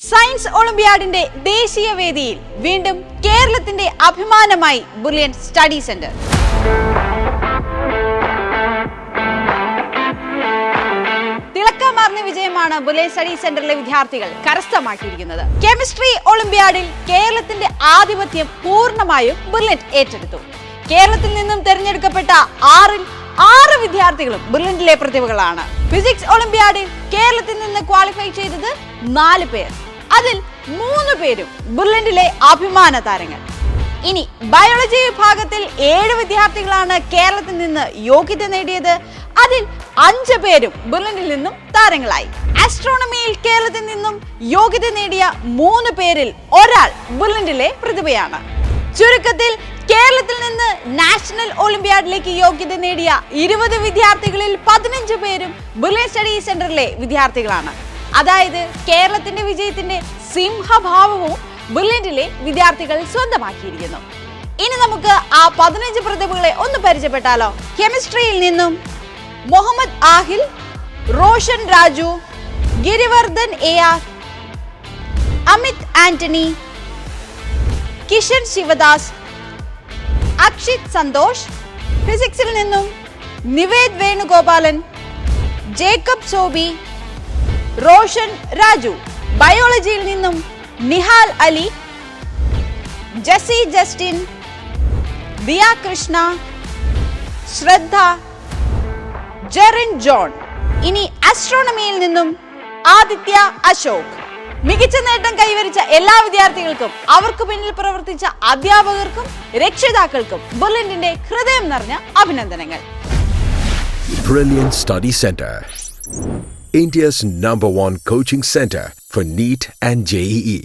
Science ഒളിമ്പ്യാഡിന്റെ ദേശീയ വേദിയിൽ വീണ്ടും കേരളത്തിന്റെ അഭിമാനമായി ബുള്ളിയൻ സ്റ്റഡി സെന്റർ. തിളക്കമാർന്ന വിജയമാണ് ബുള്ളിയൻ സ്റ്റഡി സെന്ററിലെ വിദ്യാർത്ഥികൾ കരസ്ഥമാക്കിയിരിക്കുന്നത്. കെമിസ്ട്രി ഒളിമ്പ്യാഡിൽ കേരളത്തിന്റെ ആധിപത്യം പൂർണ്ണമായും ബുള്ളിയൻ ഏറ്റെടുത്തു. കേരളത്തിൽ നിന്നും തെരഞ്ഞെടുക്കപ്പെട്ട 6 വിദ്യാർത്ഥികളും ബുള്ളിയനിലെ പ്രതിഭകളാണ്. ഫിസിക്സ് ഒളിമ്പ്യാഡിൽ കേരളത്തിൽ നിന്ന് ക്വാളിഫൈ ചെയ്തത് 4 പേർ. അതിൽ 3 പേരും ബുള്ളിയനിലെ അഭിമാന താരങ്ങൾ. ഇനി ബയോളജി വിഭാഗത്തിൽ 7 വിദ്യാർത്ഥികളാണ് കേരളത്തിൽ നിന്ന് യോഗ്യത നേടിയത്. അതിൽ 5 പേരും ബുള്ളിയനിൽ നിന്നും താരങ്ങളായി. ആസ്ട്രോണമിയിൽ കേരളത്തിൽ നിന്നും യോഗ്യത നേടിയ 3 പേരിൽ ഒരാൾ ബുള്ളിയനിലെ പ്രതിഭയാണ്. ചുരുക്കത്തിൽ കേരളത്തിൽ നിന്ന് നാഷണൽ ഒളിമ്പ്യാഡിലേക്ക് യോഗ്യത നേടിയ 20 വിദ്യാർത്ഥികളിൽ 15 പേരും ബുള്ളിയൻ സ്റ്റഡി സെന്ററിലെ വിദ്യാർത്ഥികളാണ്. അതായത് കേരളത്തിന്റെ വിജയത്തിന്റെ സിംഹഭാവവും ബുള്ളിയനിലെ വിദ്യാർത്ഥികൾ സ്വന്തമാക്കിയിരിക്കുന്നു. ഇനി നമുക്ക് ആ 15 പ്രതിഭകളെ ഒന്ന് പരിചയപ്പെട്ടാലോ. കെമിസ്ട്രിയിൽ നിന്നും മുഹമ്മദ് ആഹിൽ, റോഷൻ രാജു, ഗിരിവർദ്ധൻ AR, അമിത് ആന്റണി, കിഷൻ ശിവദാസ്, അക്ഷിത് സന്തോഷ്. ഫിസിക്സിൽ നിന്നും നിവേദ് വേണുഗോപാലൻ, ജേക്കബ് സോബി, റോഷൻ രാജു. ബയോളജിയിൽ നിന്നും നിഹാൽ അലി, ജസി ജസ്റ്റിൻ, ദിയ കൃഷ്ണ, ശ്രദ്ധ, ജെറിൻ ജോൺ. ഇനി ആസ്ട്രോണമിയിൽ നിന്നും ആദിത്യ അശോക്. മികച്ച നേട്ടം കൈവരിച്ച എല്ലാ വിദ്യാർത്ഥികൾക്കും അവർക്ക് പിന്നിൽ പ്രവർത്തിച്ച അധ്യാപകർക്കും രക്ഷിതാക്കൾക്കും ബുള്ളിയനിന്റെ ഹൃദയം നിറഞ്ഞ അഭിനന്ദനങ്ങൾ. Brilliant Study Center, India's #1 coaching center for NEET and JEE.